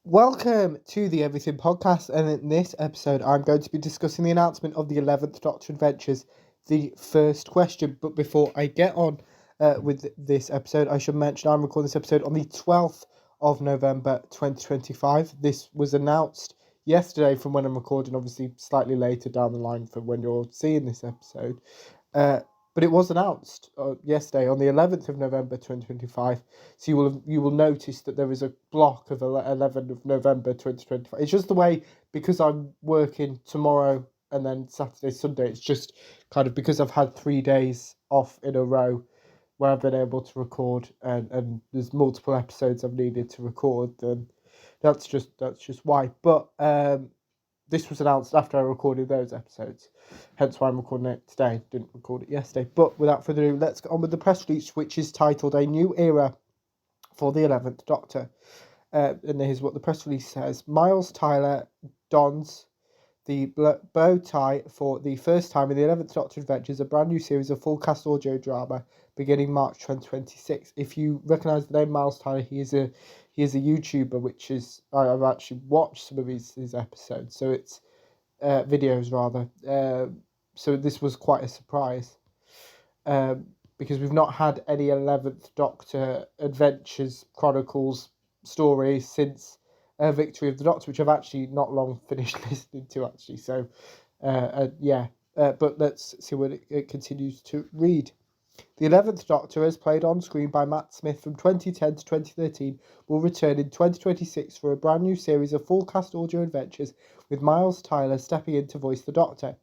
Welcome to the Everything Podcast, and in this episode, I'm going to be discussing the announcement of the 11th Doctor Adventures, the first question. But before I get on with this episode, I should mention I'm recording this episode on the 12th of November 2025. This was announced yesterday from when I'm recording, obviously slightly later down the line from when you're seeing this episode. But it was announced yesterday on the 11th of November 2025. So you will notice that there is a block of 11th of November 2025. It's just the way, because I'm working tomorrow and then Saturday, Sunday. It's just kind of because I've had 3 days off in a row where I've been able to record, and there's multiple episodes I've needed to record. Then that's just why. But this was announced after I recorded those episodes, hence why I'm recording it today. Didn't record it yesterday. But without further ado, let's get on with the press release, which is titled "A New Era for the 11th Doctor." And here's what the press release says: Miles Tyler dons the bow tie for the first time in the 11th Doctor Adventures, a brand new series of full cast audio drama beginning March 2026. If you recognise the name Miles Tyler, he is a YouTuber, which is I've actually watched some of his episodes, so it's videos rather. So this was quite a surprise, because we've not had any 11th Doctor Adventures Chronicles stories since Victory of the Doctor, which I've actually not long finished listening to actually. So but let's see what it continues to read. The 11th Doctor, as played on screen by Matt Smith from 2010 to 2013, will return in 2026 for a brand new series of full cast audio adventures, with Miles Tyler stepping in to voice the Doctor.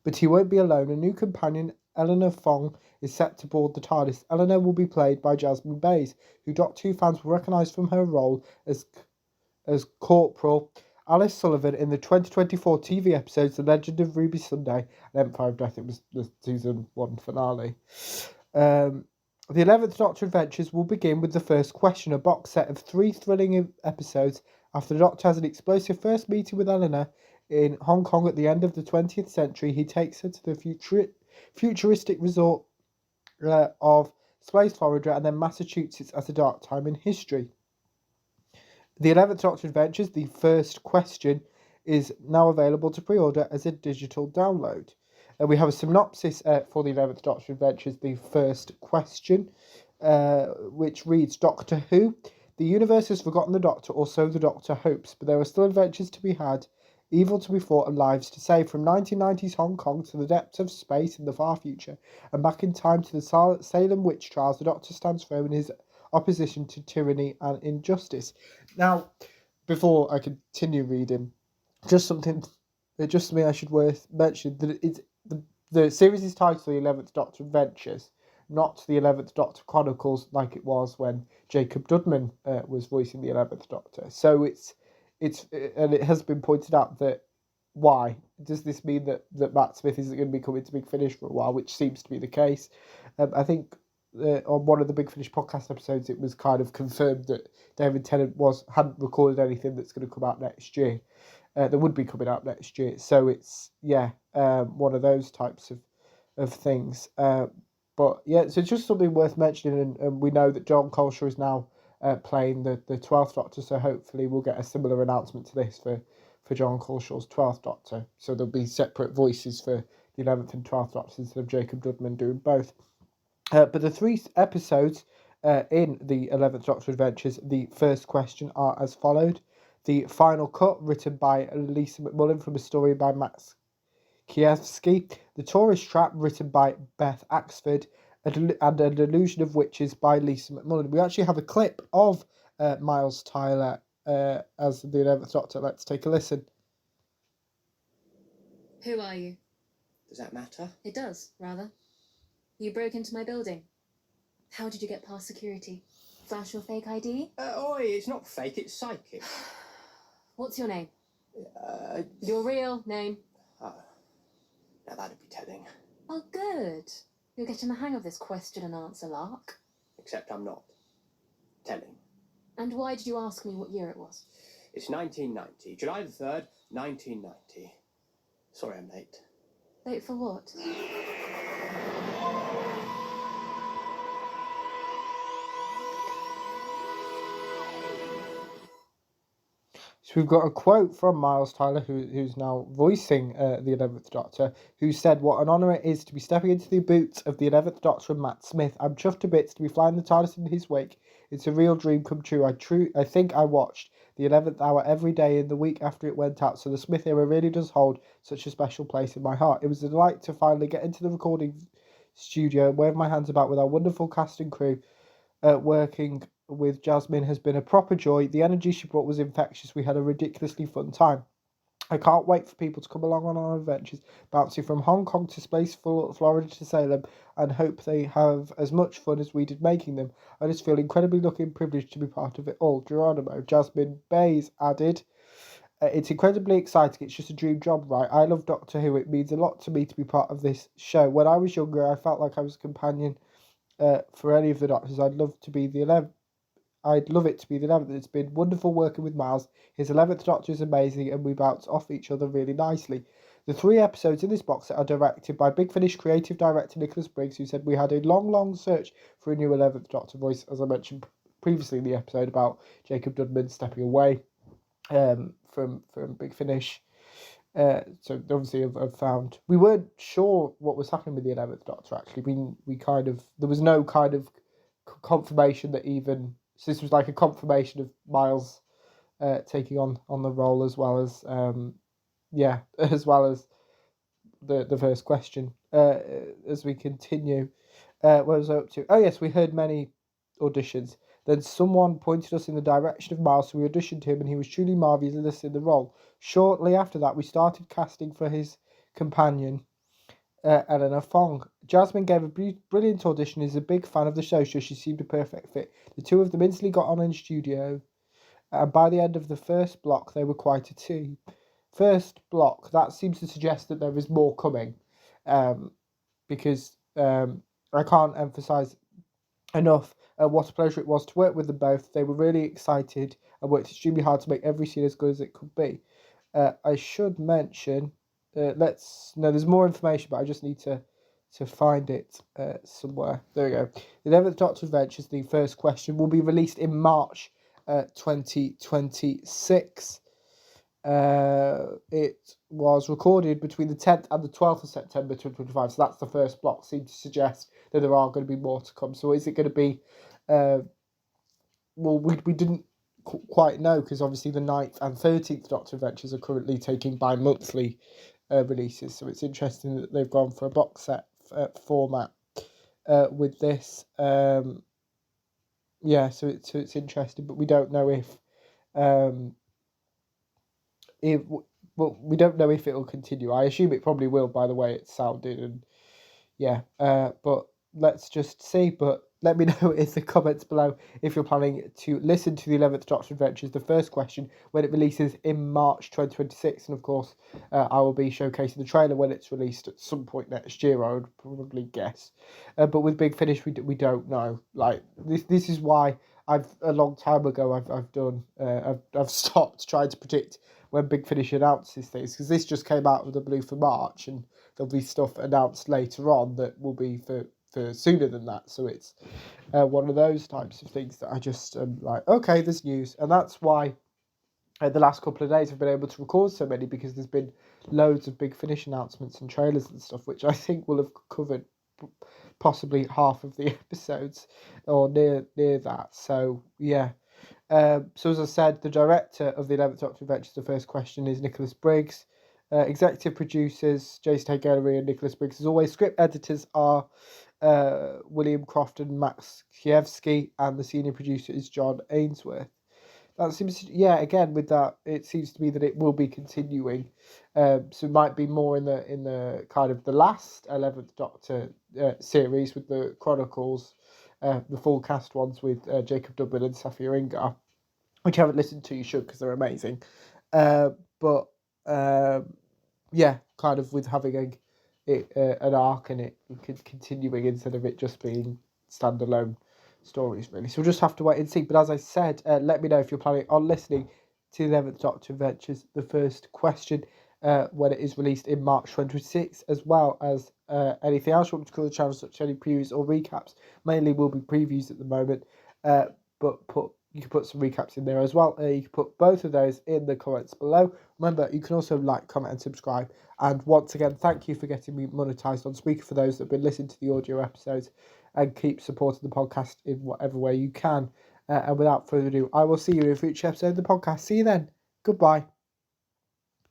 But he won't be alone. A new companion, Eleanor Fong, is set to board the TARDIS. Eleanor will be played by Jasmine Bays, who Doctor Who fans will recognise from her role as Corporal Alice Sullivan in the 2024 TV episodes The Legend of Ruby Sunday and Empire of Death. It was the season 1 finale. The 11th Doctor Adventures will begin with the first question, a box set of 3 thrilling episodes after the Doctor has an explosive first meeting with Eleanor in Hong Kong at the end of the 20th century. He takes her to the futuristic resort of Space Florida and then Massachusetts at a dark time in history. The 11th Doctor Adventures, the first question, is now available to pre-order as a digital download. We have a synopsis for the 11th Doctor Adventures, the first question, which reads: Doctor Who, the universe has forgotten the Doctor, or so the Doctor hopes, but there are still adventures to be had, evil to be fought, and lives to save. From 1990s Hong Kong to the depths of space in the far future, and back in time to the Salem witch trials, the Doctor stands firm in his opposition to tyranny and injustice. Now, before I continue reading, just something I should worth mention, that it's the series is titled The 11th Doctor Adventures, not The 11th Doctor Chronicles, like it was when Jacob Dudman was voicing the 11th Doctor. So it's and it has been pointed out that why does this mean that Matt Smith isn't going to be coming to Big Finish for a while, which seems to be the case. I think on one of the Big Finish podcast episodes, it was kind of confirmed that David Tennant hadn't recorded anything that's going to come out next year. That would be coming out next year. So it's one of those types of things. But yeah, so it's just something worth mentioning, and we know that John Colshaw is now playing the 12th Doctor, so hopefully we'll get a similar announcement to this for John Colshaw's 12th Doctor. So there'll be separate voices for the 11th and 12th Doctors instead of Jacob Dudman doing both. But the 3 episodes in the 11th Doctor Adventures, the first question, are as followed. The Final Cut, written by Lisa McMullen from a story by Max Kievsky. The Tourist Trap, written by Beth Axford. And An Illusion of Witches by Lisa McMullen. We actually have a clip of Miles Tyler as the 11th Doctor. Let's take a listen. Who are you? Does that matter? It does, rather. You broke into my building. How did you get past security? Flash your fake ID? It's not fake, it's psychic. What's your name? Your real name? Now that'd be telling. Oh, good. You're getting the hang of this question and answer lark. Except I'm not. Telling. And why did you ask me what year it was? It's 1990. July the 3rd, 1990. Sorry I'm late. Late for what? So we've got a quote from Miles Tyler, who's now voicing the 11th Doctor, who said, "What an honour it is to be stepping into the boots of the 11th Doctor and Matt Smith. I'm chuffed to bits to be flying the TARDIS in his wake. It's a real dream come true. I think I watched the 11th hour every day in the week after it went out, so the Smith era really does hold such a special place in my heart. It was a delight to finally get into the recording studio and wave my hands about with our wonderful cast and crew. Working with Jasmine has been a proper joy. The energy she brought was infectious. We had a ridiculously fun time. I can't wait for people to come along on our adventures, bouncing from Hong Kong to space, Florida to Salem, and hope they have as much fun as we did making them. I just feel incredibly lucky and privileged to be part of it all." Geronimo. Jasmine Bays added, "It's incredibly exciting. It's just a dream job, right? I love Doctor Who. It means a lot to me to be part of this show. When I was younger, I felt like I was a companion for any of the Doctors. I'd love it to be the 11th. It's been wonderful working with Miles. His 11th Doctor is amazing, and we bounce off each other really nicely. The 3 episodes in this box set are directed by Big Finish creative director Nicholas Briggs, who said we had a long search for a new 11th Doctor voice, as I mentioned previously in the episode about Jacob Dudman stepping away from Big Finish. So obviously I've found we weren't sure what was happening with the 11th Doctor. Actually, we kind of there was no kind of confirmation that even so this was like a confirmation of Miles taking on the role as well as as well as the first question. As we continue, what was I up to? Oh yes, we heard many auditions. Then someone pointed us in the direction of Miles, so we auditioned him, and he was truly marvellous in the role. Shortly after that, we started casting for his companion, Eleanor Fong. Jasmine gave a brilliant audition, is a big fan of the show, so she seemed a perfect fit. The two of them instantly got on in studio, and by the end of the first block, they were quite a team. First block, that seems to suggest that there is more coming, because I can't emphasise enough what a pleasure it was to work with them both. They were really excited and worked extremely hard to make every scene as good as it could be. I should mention, there's more information, but I just need to find it somewhere. There we go. The 11th Doctor Adventures, the first question, will be released in March 2026. It was recorded between the 10th and the 12th of September 2025, so that's the first block. Seems to suggest that there are going to be more to come. So is it going to be we didn't quite know, because obviously the 9th and 13th Doctor Adventures are currently taking bi-monthly releases, so it's interesting that they've gone for a box set format with this. So it's interesting, but we don't know we don't know if it'll continue. I assume it probably will, by the way it sounded, and but let's just see. But let me know in the comments below if you're planning to listen to the 11th Doctor Adventures, the first question, when it releases in March 2026. And of course, I will be showcasing the trailer when it's released at some point next year, I would probably guess. But with Big Finish, we don't know. Like this is why a long time ago I've stopped trying to predict when Big Finish announces things, because this just came out of the blue for March, and there'll be stuff announced later on that will be for sooner than that. So it's one of those types of things that I just like, okay, there's news. And that's why the last couple of days I've been able to record so many, because there's been loads of Big Finish announcements and trailers and stuff, which I think will have covered possibly half of the episodes or near that. So yeah. So as I said, the director of the 11th Doctor Adventures, the first question, is Nicholas Briggs. Executive producers Jason Haigh-Gallery and Nicholas Briggs. As always, script editors are William Croft and Max Kievsky, and the senior producer is John Ainsworth. That seems again with that, it seems to me that it will be continuing. So it might be more in the kind of the last 11th Doctor series with the Chronicles, the full cast ones with Jacob Dudman and Safia Ingar, which I haven't listened to. You should, because they're amazing. But kind of with having an arc in it, continuing instead of it just being standalone stories, really. So we'll just have to wait and see. But as I said, let me know if you're planning on listening to the 11th Doctor Adventures, the first question, when it is released in March 2026, as well as anything else you want to cover the channel, such as any previews or recaps. Mainly will be previews at the moment, but you can put some recaps in there as well. You can put both of those in the comments below. Remember, you can also like, comment and subscribe. And once again, thank you for getting me monetized on Spreaker for those that have been listening to the audio episodes, and keep supporting the podcast in whatever way you can. And without further ado, I will see you in a future episode of the podcast. See you then. Goodbye.